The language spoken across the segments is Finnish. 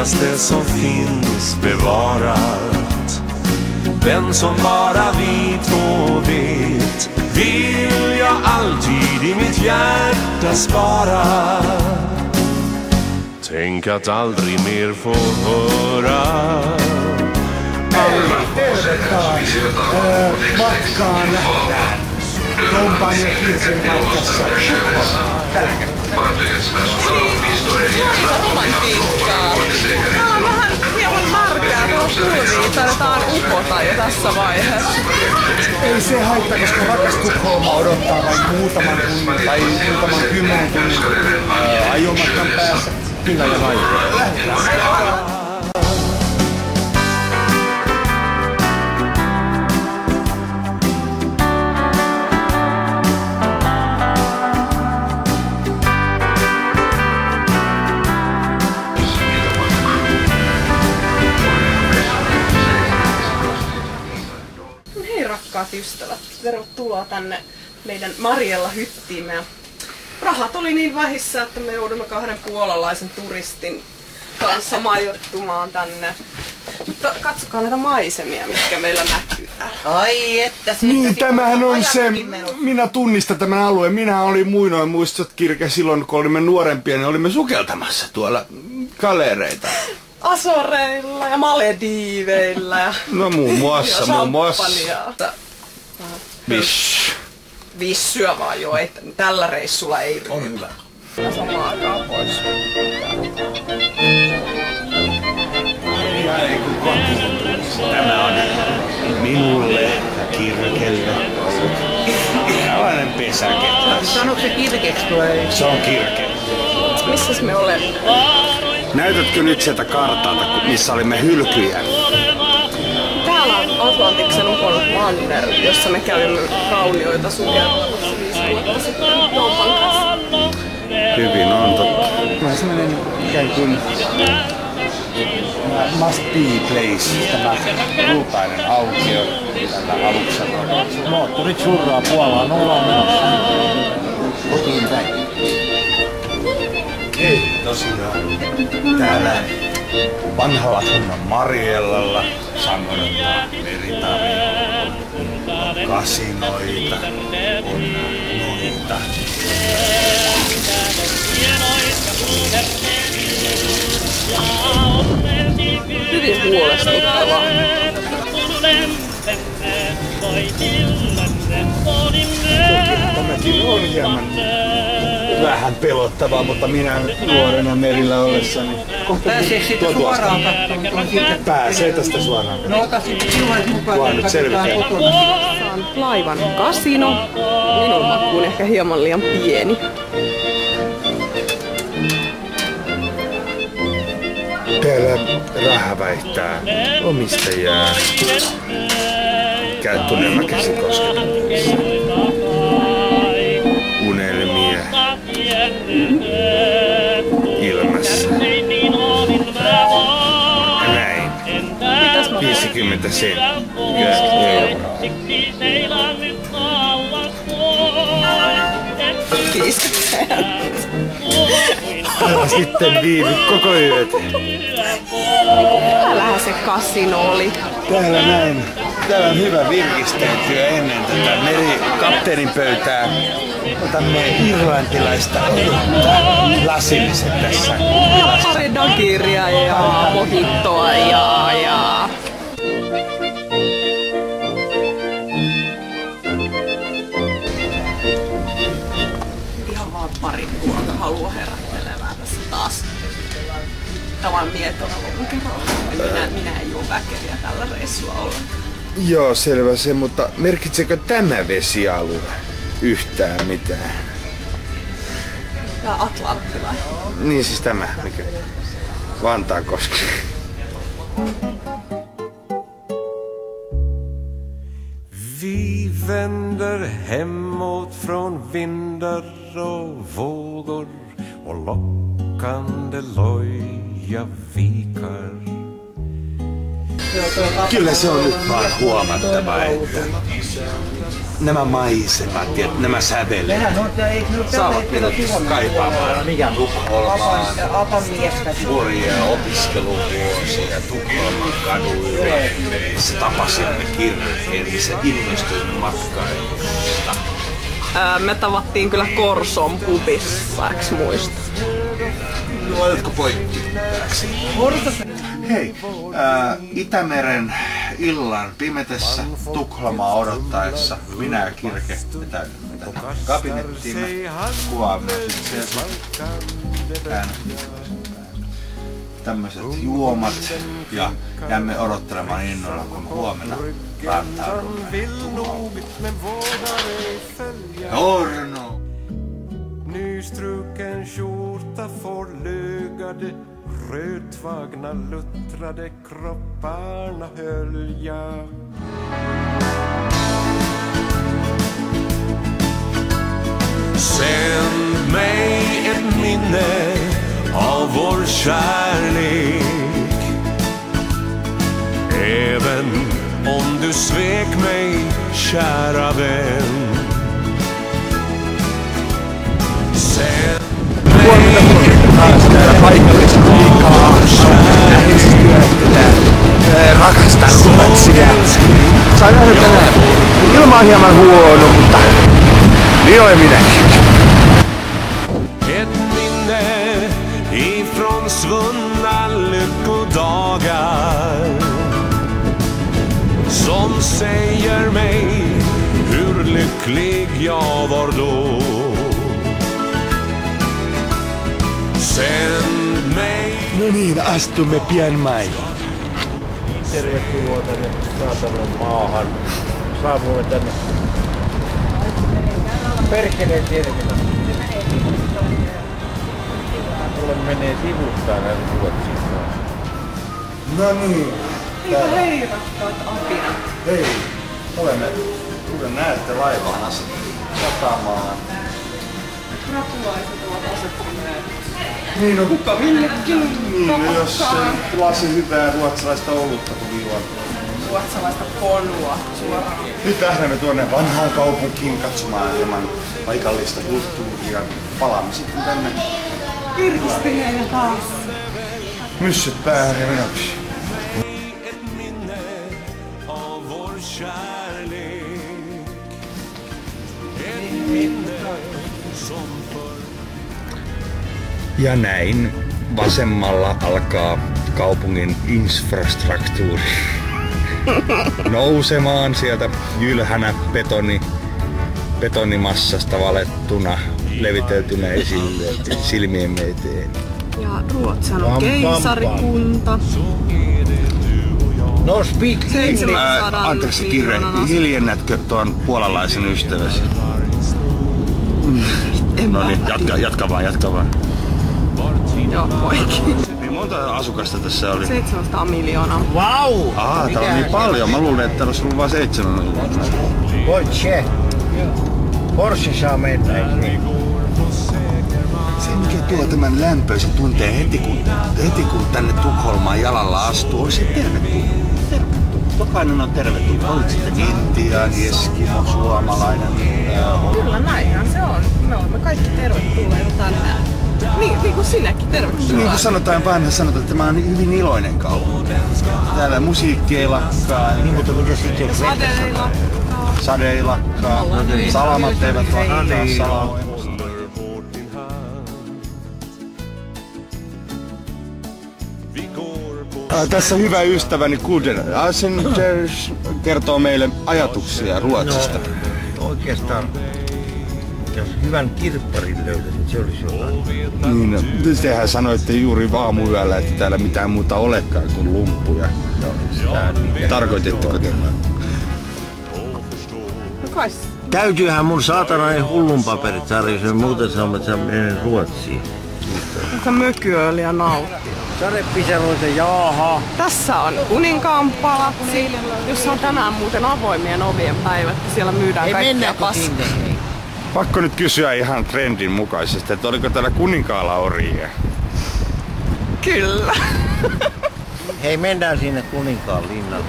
finaste som finns bevarat. Den som bara vi två vet, vill jag alltid i mitt hjärta spara. Tänk att aldrig mer få höra. Tervetuloa matkaan Tompan ja Kirsin matkassa. Tällä kertaa. Romantiikkaa. Tää on vähän hieman märkää tuossa kulmiin. Taidetaan upota jo tässä vaiheessa. Ei se haittaa, koska rakas Tukholma odottaa vain muutaman tunnin tai muutaman 10 tunnin ajomatkan päässä. Kyllä ja vain. Rakkaat ystävät, tervetuloa tänne meidän Mariella hyttiimme. Rahat oli niin vähissä, että me joudumme 2 puolalaisen turistin kanssa majoittumaan tänne. Mutta katsokaa näitä maisemia, mitkä meillä näkyy täällä. Ai että se... Niin, tämähän on se, minä tunnistan tämän alueen. Minä olin muinoin, muistat Kirke, silloin kun olimme nuorempia, niin olimme sukeltamassa tuolla galereita. Azoreilla Malediiveillä ja... No muun muassa. Vissyä vaan jo, että tällä reissulla ei riitä. On hyvä. Samaan aikaan pois. Tämä on minulle ja Kirkelle tällainen pesäke. Sanoiko se kirkeksi vai? Se on Kirke. Missäs me olemme? Näytätkö nyt sieltä kartalta, missä olimme hylkyjä? Täällä on Atlantiksen ukon manner, jossa me kävimme raunioita sukeltamassa 5 vuotta sitten Tompan kanssa. Hyvin on totta. Tämä on sellainen ikään kuin must be place, tämä kultainen aukio tällä aluksella. Moottorit surraa Puolaan, ollaan menossa kotiin päin. Ei tosiaan täällä vanhalla kunnan Mariellalla sangotetaan meritaria, on kasinoita, on noita. Hyvin huolestuttavaa. Tämäkin on hieman vähän pelottavaa, mutta minä nuorena merillä ollessani... Pääseekö siitä suoraan katsomaan? Pääsee tästä suoraan. No ota sitten silloin mukaan. Vaan nyt selvitään. Saan laivan kasino. Minun makuun ehkä hieman liian pieni. Täällä raha väittää omistajaa. Käy tunnelma käsikosketuksessa. Unelmia ilmassa. Näin. 50 senttiä euroa. 50 Älä sitten viivy koko yöt. Täällähän se kasino oli. Täällä näin. Täällä on hyvä virkistäytyä ennen tätä merikapteenin pöytää. Otamme irlantilaista olutta. Lasilliset tässä. Pari dagiria ja mojittoa ja... Ihan vaan pari ruokahalua herättelevää tässä taas. Tavan mietona lonkeroa. Minä en juo väkeviä tällä reissulla ollenkaan. Joo, selvä se, mutta merkitsekö tämä vesialue yhtään mitään? Tää Atlantti vai? Niin siis tämä, mikä Vantaankoski. Vi vänder hemåt från vindar och vågor och lockande loja vikar. Kyllä se on nyt vaan huomattava, että nämä maisemat ja nämä sävelet saavat minut kaipaamaan Tukholmaan hurjia opiskeluvuosia Tukholman kaduilla, missä tapasimme kirkeen, missä innostuimme matkailusta. Me tavattiin kyllä Korson pubissa, eks muista? Oletko poikki? Hei, Itämeren illan pimetessä Tukholmaa odottaessa minä ja Kirke vetäydymme tätä kabinettiimme, kuvaamme tämmöiset juomat ja jäämme odottelemaan innolla, kun huomenna rantaudumme Torno! Nystruken skjorta förlögade, rödtvagna luttrade, kropparna hölja. Sänd mig ett minne av vår kärlek, även om du svek mig, kära vän. Rakastan ruotsia. Sain nähdä tänään. Ilma on hieman huono, mutta vioin minäkin. Ett minne ifrån svunna lyckodagar som säger mig hur lycklig jag var då. Sänd mig. No niin, astumme pian maihin. Tervetuloa tänne saatanan maahan. Saavumme tänne perkeleen terminaan. Mulle menee sivuttaa näin Ruotsissa. No niin. Eikö hei rakkaat apinat? Hei, olemme, kuten näette, laivaan satamaan. Rapulaiset ovat asettuneet. Niin on. Kuka millekin? Niin, jos se lasi hyvää ruotsalaista olutta tuli juotua. Ruotsalaista ponua suoraan. Nyt lähdemme tuonne vanhaan kaupunkiin katsomaan hieman paikallista kulttuuria. Palaamme sitten tänne Virkistyneenä taas. myssyt päähän ja menoksi. Ja näin vasemmalla alkaa kaupungin infrastruktuuri nousemaan sieltä jylhänä betonimassasta valettuna leviteltynä esille silmiemme eteen. Ja Ruotsan on keisarikunta. No speak 700 anteeksi Kirre, hiljennätkö tuon puolalaisen ystäväsi? No niin, jatka vaan. Joo, poikin. Niin monta asukasta tässä oli? 700 miljoonaa. Vau! Tää on niin paljon. Mä luulen, että täällä olisi ollut vain 7 miljoonaa. Voit se. Porsche saa mennä. Se mikä tuo tämän lämpöisen tunteen heti kun tänne Tukholmaan jalalla astuu, on se tervetullut. Jokainen on tervetullut. Olit sitten intiaani, eskimo, suomalainen. Kyllä näinhän se on. Me olemme kaikki tervetulleita tänne. Niin kuin sinäkin, tervetuloa. Niin kuin sanotaan, vanha sanotaan, että tämä on hyvin iloinen kaupunki. Täällä musiikki ei lakkaa. Niin, mutta mitä sitten? Sade ei lakkaa. Salamat eivät lakkaa. Salamoja. Tässä hyvä ystäväni Kuden Asengers kertoo meille ajatuksia Ruotsista. No, oikeastaan, jos hyvän kirpparin löytäisin, se olisi jotain. Niin, tehän sanoitte juuri aamuyöllä, että täällä mitään muuta olekaan kuin lumppuja. No, sitä tarkoititteko te? No kai. Täytyyhän mun saatanainen hullunpaperit saada, jos en muuten saa, että menen Ruotsiin. Tässä mökyöljä nauttii. Sadepisaroita, jaaha. Tässä on Kuninkaan palatsi, jossa on tänään muuten avoimien ovien päivät. Siellä myydään kaikkea paskaa. Pakko nyt kysyä ihan trendin mukaisesti, että oliko täällä Kuninkaalla orjia? Kyllä. Hei, mennään sinne Kuninkaan linnan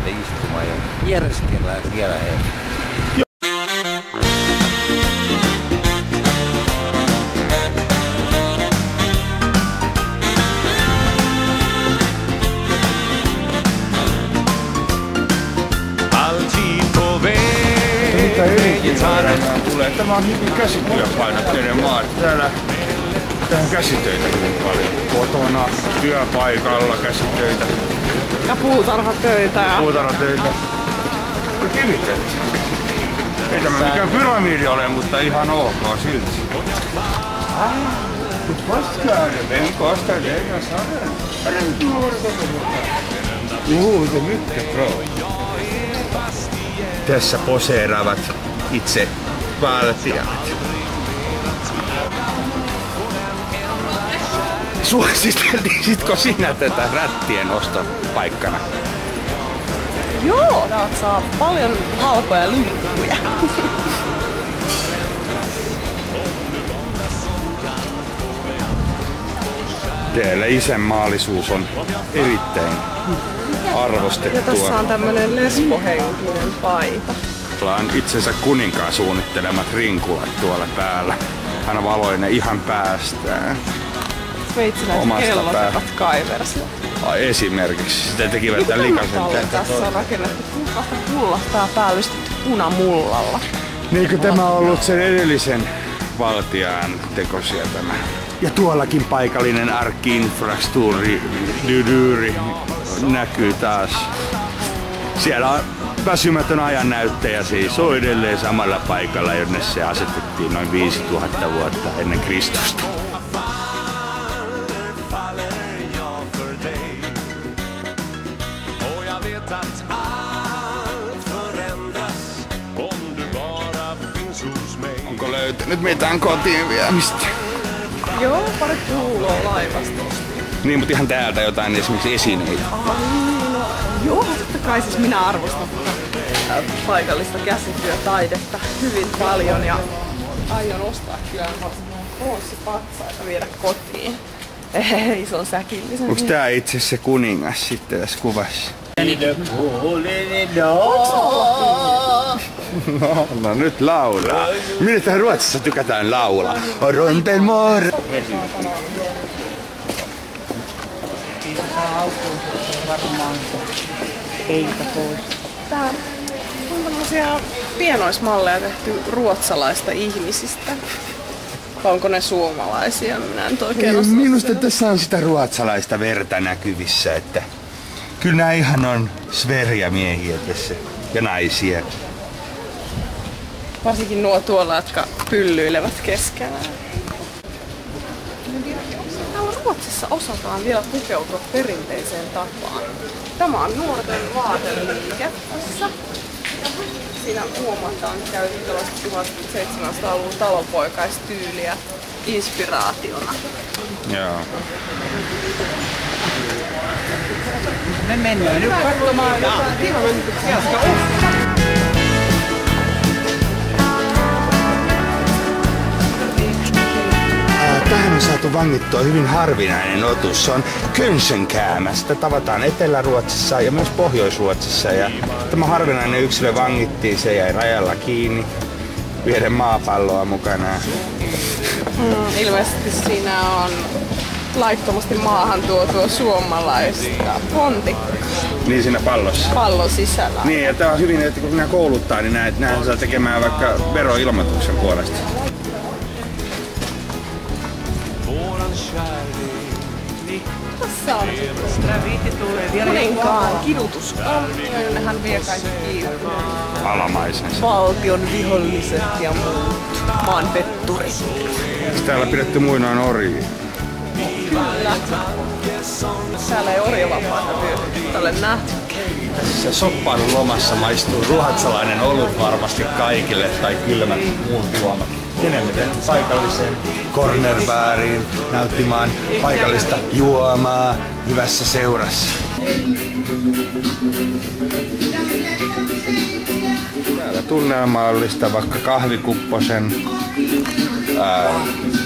istumaan ja viereskellään siellä hei. Tämä on hyvin käsityöpainotteinen maa. Täällä tehdään käsitöitä hyvin paljon. Kotona, työpaikalla käsitöitä. Ja puutarhatöitä. Puutarhatöitä. Ja kivitöitä. Ei tämä mikään pyramidi ole, mutta ihan ok silti. Tässä poseeraavat itse valtijat. Suositko sinä tätä rättien ostopaikkana? Joo, täältä saa paljon halpoja linkkuja. Teillä isänmaallisuus on erittäin arvostettua. Ja tässä on tämmönen lesbohenkinen paita. Tuolla on itsensä kuninkaan suunnittelemat rinkulat tuolla päällä. Hän valoi ne ihan päästään. Sveitsiläiset kellosepat kaiversivat. Esimerkiksi. Sitä tekivät tämän likaisen. Tässä on rakennettu puhtaasta pullasta ja päällystetty punamullalla. Niinkö tämä on ollut sen edellisen valtiaan tekosia tämä? Ja tuollakin paikallinen arkki-infrastruktuuri näkyy taas. Siellä on väsymätön ajannäyttäjä siis on edelleen samalla paikalla, jonne se asetettiin noin 5000 vuotta ennen Kristusta. Onko löytynyt mitään kotiin viemistä? Joo, pari pulloa laivasta. Niin, mutta ihan täältä jotain esimerkiksi esineitä. Joo, totta kai siis minä arvostan paikallista käsityötaidetta hyvin paljon ja aion ostaa kyllä pronssipatsaita viedä kotiin. Ison säkillisen. Onks tää itse se kuningas sitten tässä kuvassa? No nyt laulaa. Minne tähän Ruotsissa tykätään laulaa? Rontelmor. Tää on tämmösiä pienoismalleja tehty ruotsalaista ihmisistä. Onko ne suomalaisia? Minä en oikein osaa. Minusta tässä on sitä ruotsalaista verta näkyvissä, että kyllä nämä ihan on Sverja-miehiä tässä ja naisia. Varsinkin nuo tuolla, jotka pyllyilevät keskenään. Ruotsissa osataan vielä pukeutua perinteiseen tapaan. Tämä on nuorten vaateliike tässä. Siinä huomataan käytettävästi 1700-luvun talonpoikaistyyliä inspiraationa. Joo. Me mennään nyt katsomaan jotain tilaisuuksia. Tähän on saatu vangittua hyvin harvinainen otus. Se on Könsenkäämä. Sitä tavataan Etelä-Ruotsissa ja myös Pohjois-Ruotsissa. Ja tämä harvinainen yksilö vangittiin, se jäi rajalla kiinni. Vieden maapalloa mukanaan. Ilmeisesti siinä on laittomasti maahan tuotua suomalaista pontikkaa. Niin siinä pallossa. Pallon sisällä. Niin, ja tää on hyvin, että kun minä kouluttaa, niin näin saa tekemään vaikka veroilmoituksen puolesta. Tässä on kuninkaan kidutuskammio, jonne hän vie kaikki kiinni. Alamaisensa. Valtion viholliset ja muut maanpetturit. Onko täällä pidetty muinoin orjia? Kyllä. Täällä ei orjavapaata vyöhykettä ole nähty. Tässä soppailun lomassa maistuu ruotsalainen olut varmasti kaikille tai kylmät muut juomat. Menemme paikalliseen cornerbaariin nauttimaan paikallista juomaa hyvässä seurassa. Täällä tunnelmallista vaikka kahvikupposen,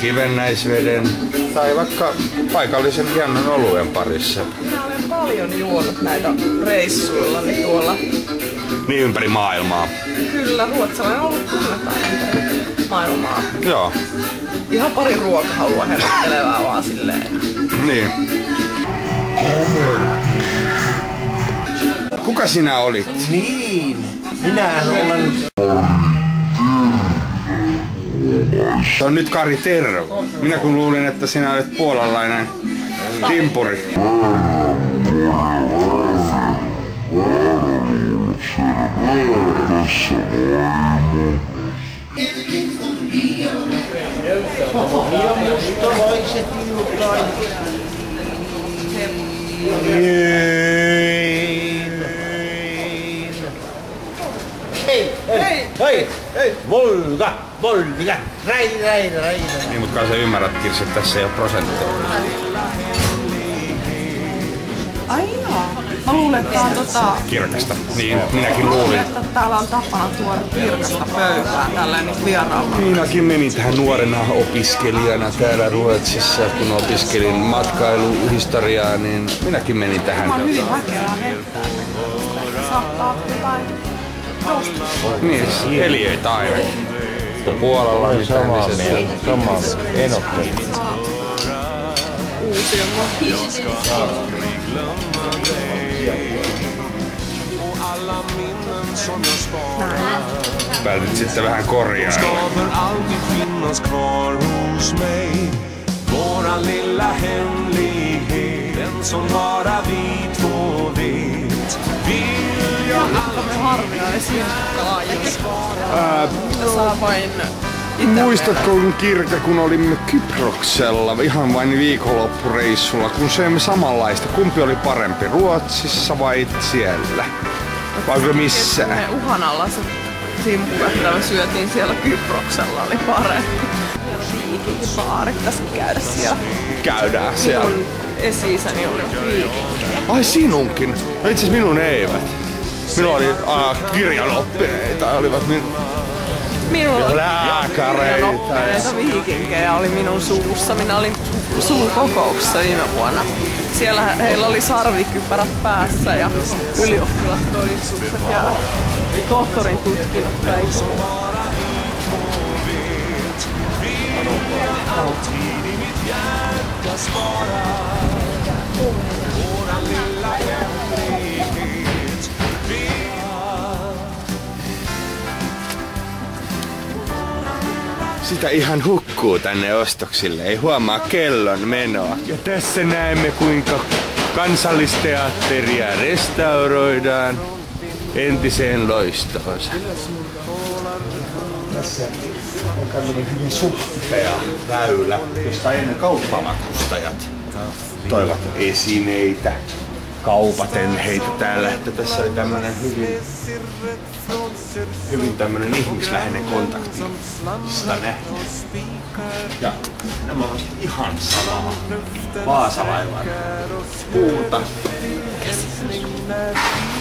kivennäisveden tai vaikka paikallisen hienon oluen parissa. Minä olen paljon juonut näitä reissuilla, niin tuolla Niin ympäri maailmaa. Kyllä, ruotsalainen on ollut tunnetaan ympäri maailmaa. Joo. Ihan pari ruokahalua herättelevää vaan silleen. Niin. Kuka sinä olit? Niin, minähän olen... Se on nyt Kari Tervo. Minä kun luulin, että sinä olet puolalainen timpuri. Hei! Volga! Räi! Niin, mutta kai sä ymmärrät, Kirsi, että tässä ei ole prosenttia. Ai joo. Mä luulen, että tää on Kirkasta. Niin, minäkin luulin. että täällä on tapana tuoda kirkasta pöytään tällä niin vieraalla. Minäkin menin tähän nuorena opiskelijana täällä Ruotsissa, kun opiskelin matkailuhistoriaa, niin minäkin menin tähän. Mä oon hyvin väkevää vettä. Saattaa jotain tosta. Niin, eliöitä ainakin. Puolalla niin Samaa en oo Uusia Päätit sitten vähän korjaa. Ska för alltid finnas kvar hos mig. Våran lilla hemlighet. Den som bara vi två vet. Vill jag alltid harvinainen silkkalaajus. Ja saa vain Muistatko Kirka, kun olimme Kyproksella ihan vain viikonloppureissulla, kun söimme samanlaista? Kumpi oli parempi, Ruotsissa vai siellä? Vai missä? Ne uhanalaiset simpukat, mitä me syötiin siellä Kyproksella, oli parempi. Viikinkibaarit, pitäisikö käydä siellä? Käydään siellä. Minun esi-isäni oli viikinkiä. Ai sinunkin? No itse asiassa minun eivät. Minulla oli kirjanoppineita, olivat Minulla oli lääkäreitä. viikinkejä oli minun suussa. Minä olin suukokouksessa viime vuonna. Siellä heillä oli sarvikypärät päässä ja ylioppilastodistukset ja tohtorin tutkinnot kaikki. Sitä ihan hukkuu tänne ostoksille, ei huomaa kellon menoa. Ja tässä näemme kuinka Kansallisteatteria restauroidaan entiseen loistoonsa. Tässä on tämmöinen hyvin suppea väylä, josta ennen kauppamatkustajat toivat esineitä. Kaupaten heitä täällä, että tässä oli tämmönen hyvin tämmönen ihmisläheinen kontakti. Sitä nähty. Ja nämä ovat ihan samaa Vaasavaivan puuta.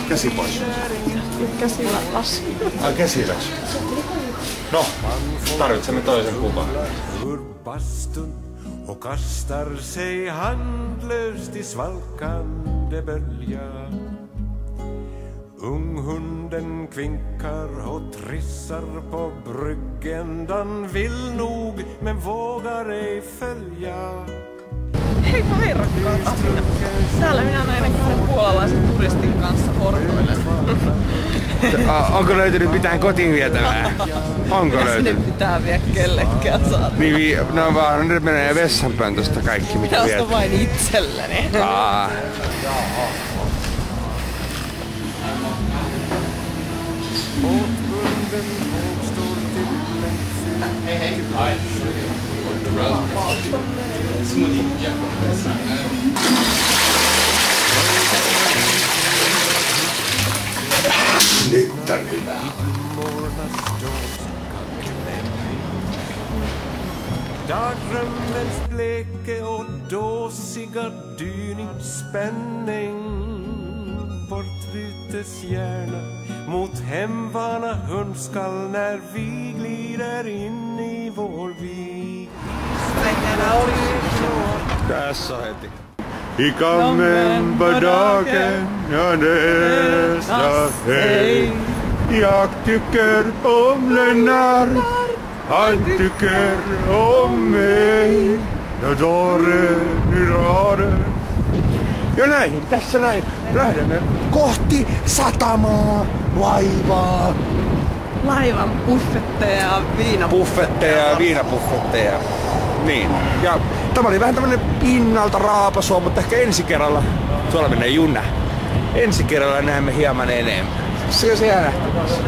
Käsi pois. Käsillä las. Käsiläs. No, tarvitsemme toisen kuvan. och kastar sig handlöst i svalkande bölja. Unghunden kvinkar och trissar på bryggendan, vill nog men vågar ej följa. Heipä hei rakkaat Atina. Täällä minä näin kahden puolalaisen turistin kanssa hortoilen. Onko löytynyt mitään kotiin vietävää? Onko löytynyt? Sinne pitää vielä kellekään saada. Niin, no vaan, nyt menee vessanpöntöstä kaikki mitä viet. Tästä vain itselleni. Nyt on hyvä. Dagdrömmens bleke och dåsiga dyningsspänning. Portvutes hjärna mot hemvana hundskall när vi glider in i vår vik. Tässä on heti. Ikammen på dagen ja nästa hej. Jag tycker om Lennart. Han tycker om mig. Ja näin, tässä näin. Lähdemme kohti satamaa, laivaa. Laivan buffetteja ja Buffetteja ja viinabuffetteja. Niin. Ja tämä oli vähän tämmönen pinnalta raapasua, mutta ehkä ensi kerralla, tuolla menee junna. Ensi kerralla näemme hieman enemmän. Se on siellä nähtävässä.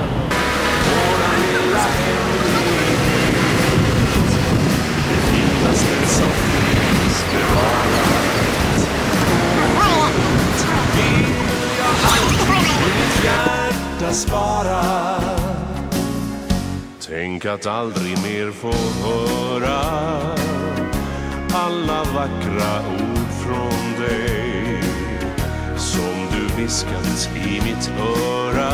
Spara. Tänk att aldrig mer få höra alla vackra ord från dig som du viskat i mitt öra.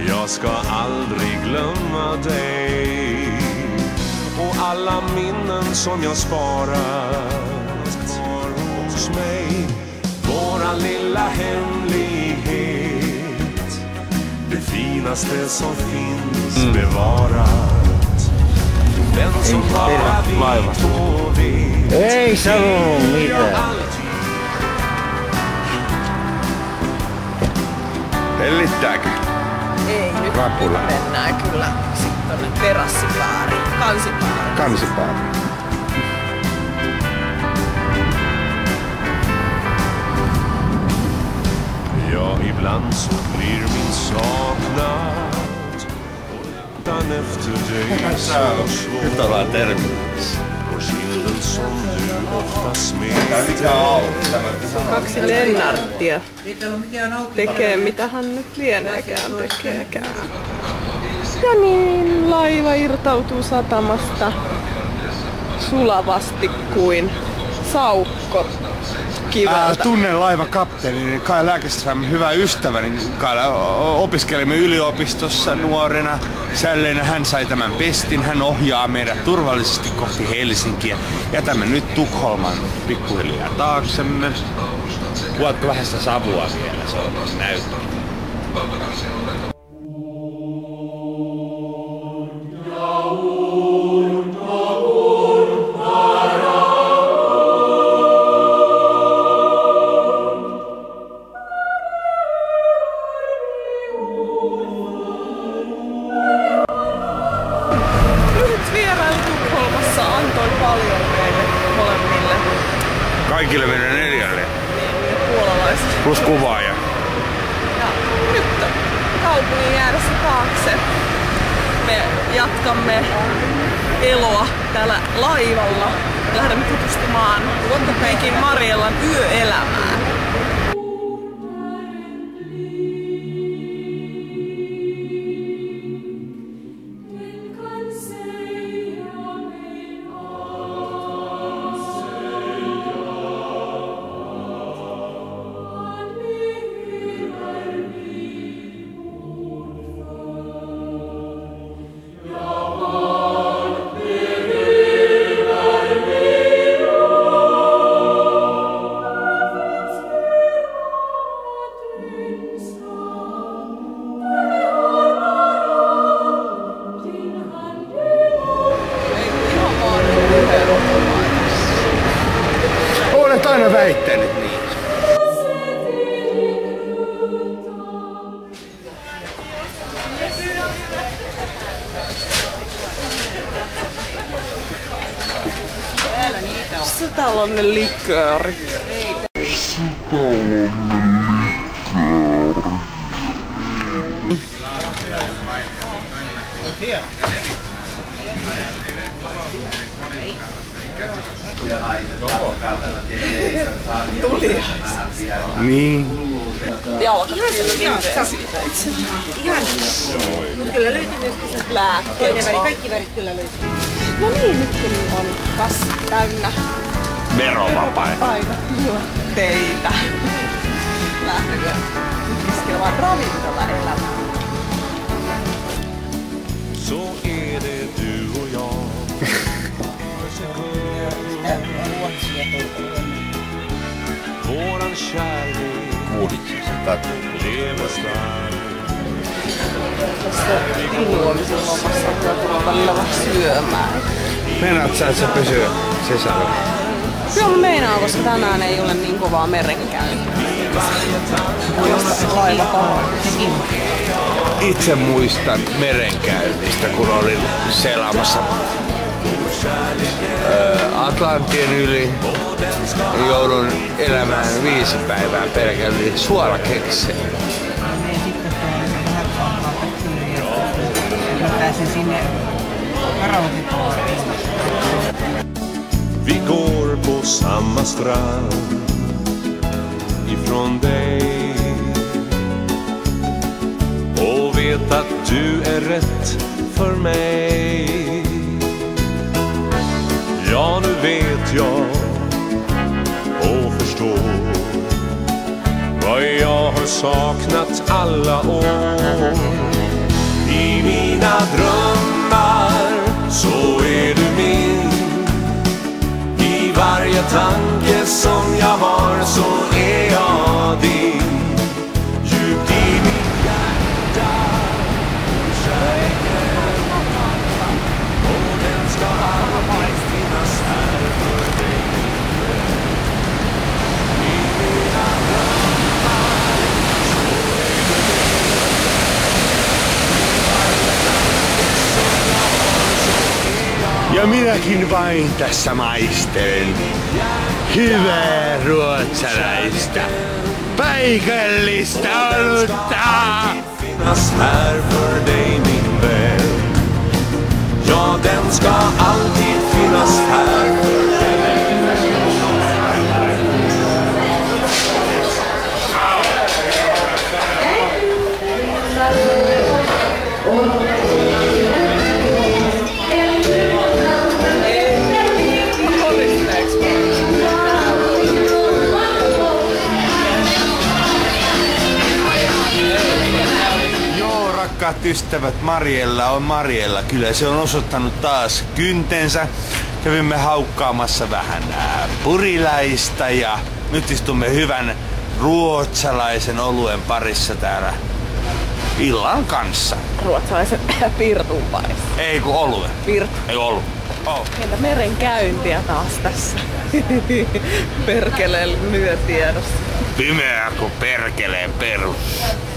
Jag ska aldrig glömma dig och alla minnen som jag sparat kvar hos mig. Våran lilla hemlighet, det finaste som finns bevarat. Den som bara vet och vet. Ei sano mitään. Hellittääkö? Ei, nyt mennään kyllä sitten tonne terassibaariin, kansibaariin. Kansibaariin. Ja, ibland så blir min saknad utan efter dig så svår. Och kinden som du ofta smeker. Kaksi Lennarttia tekee mitä hän nyt lieneekään tekeekään. Ja niin, laiva irtautuu satamasta sulavasti kuin saukko kiveltä. Tunnen laivakapteeni Kai Läkeström, hyvä ystäväni. Opiskelimme yliopistossa nuorena. Sälleinä hän sai tämän pestin. Hän ohjaa meidät turvallisesti kohti Helsinkiä. Jätämme nyt Tukholman pikkuhiljaa taaksemme. Tuotko vähän sitä savua vielä? Se on näyttö. Kaikille meidän 4. Puolalaiset. Plus kuvaaja. Ja nyt kaupungin jäädessä taakse me jatkamme eloa täällä laivalla. Lähdemme tutustumaan Peikin Mariellan yöelämään. Olet aina väittänyt niin. Täällä on ne liköörit. Niin. Ihan. Kyllä löytyy myös lääkkeet. Kaikki värit kyllä löytyy. No niin, nyt kun on kassi täynnä Verovapaita. teitä. Lähdekö opiskelemaan ravintolaelämää? Så är det du och jag. Våran kärlek lever stark. Tässä Tinnuomisen lomassa on tulla välillä vaan syömään. Meinaat sä, että se pysyy sisällä? Kyllä meinaa, koska tänään ei ole niin kovaa merenkäyntiä. Laiva palaa. Itse muistan merenkäynnistä, kun olin selaamassa Atlantin yli. Joudun elämään 5 päivää pelkällä suolakekseen. Pääsen sinne karaokepuolelle. Vi går på samma strand ifrån dig och vet att du är rätt för mig. Ja, nu vet jag och förstår vad jag har saknat alla år. I mina drömmar så är du min. I varje tanke som jag har så är jag din. Djupt i mitt hjärta kärleken och den ska alltid finnas här för dig. I mina drömmar så är du min. I varje tanke som jag har så är jag. Ja minäkin vain tässä maistelen hyvää ruotsalaista, paikallista olutta. Finnas här för dig min vän. Ja, den ska alltid finnas här för dig. Rakkaat ystävät, Mariella on Mariella. Kyllä se on osoittanut taas kyntensä. Kävimme haukkaamassa vähän purilaista ja nyt istumme hyvän ruotsalaisen oluen parissa täällä illan kanssa. Ruotsalaisen pirtun parissa. Ei kun oluen. Pirtu. Ei ollut. Oh. Entä merenkäyntiä taas tässä? Perkeleen lyö tiedossa. Pimeää kuin perkeleen perus.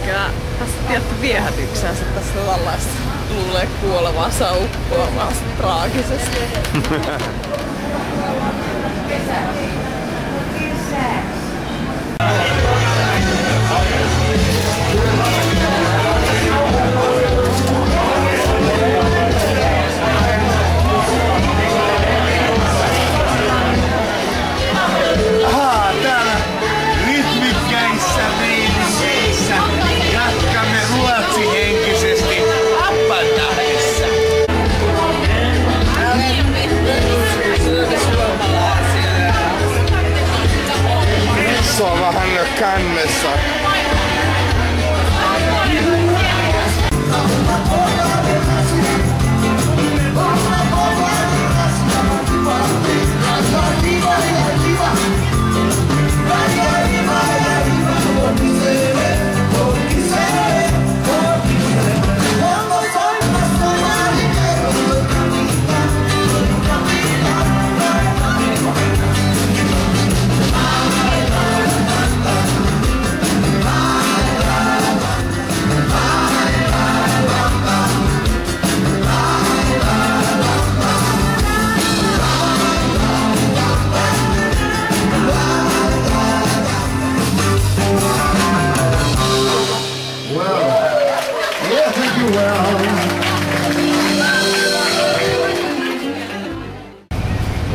Kyllä tässä tietty viehätyksensä tässä lallaista luulee kuolevansa uppoamaan traagisesti. Täällä rytmikkäissä meiningissä jatkamme ruotsihenkisesti Appantahdissa. Se on vähän kännessä.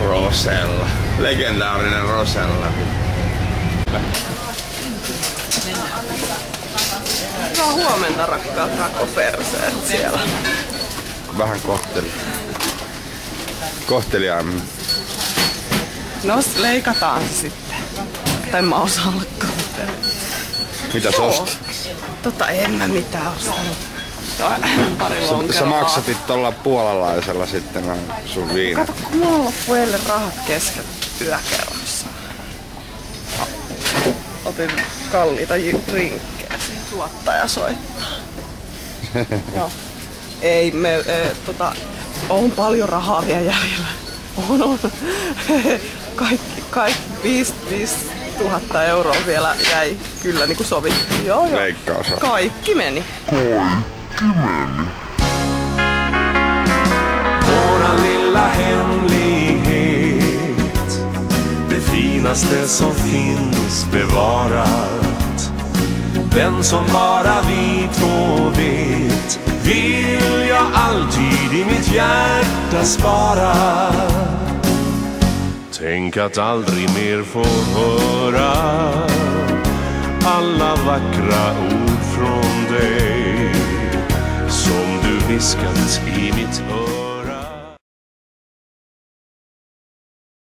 Rosella. Legendaarinen Rosella. Hyvää huomenta rakkaat rakoperseet siellä. Vähän kohteliaammin. No leikataan se sitten. Tai mä osaan olla kohteliaan. Mitä sä ostit? En mä mitään ostanut. Pari Sä maksatit tuolla puolalaisella sitten sun viinat. Kato, kun mulla loppu eilen rahat kesken yökerrossa. Otin kalliita drinkkejä. Tuottaja soittaa. Joo. Ei, on paljon rahaa vielä jäljellä. On. Kaikki 5 000 euroa vielä jäi kyllä niin kuin sovittiin. Joo. Leikkaus. Kaikki meni. Våran lilla hemlighet, det finaste som finns bevarat. Den som bara vi två vet, vill jag alltid i mitt hjärta spara. Tänk att aldrig mer få höra alla vackra ord från dig som du viskat i mitt öra.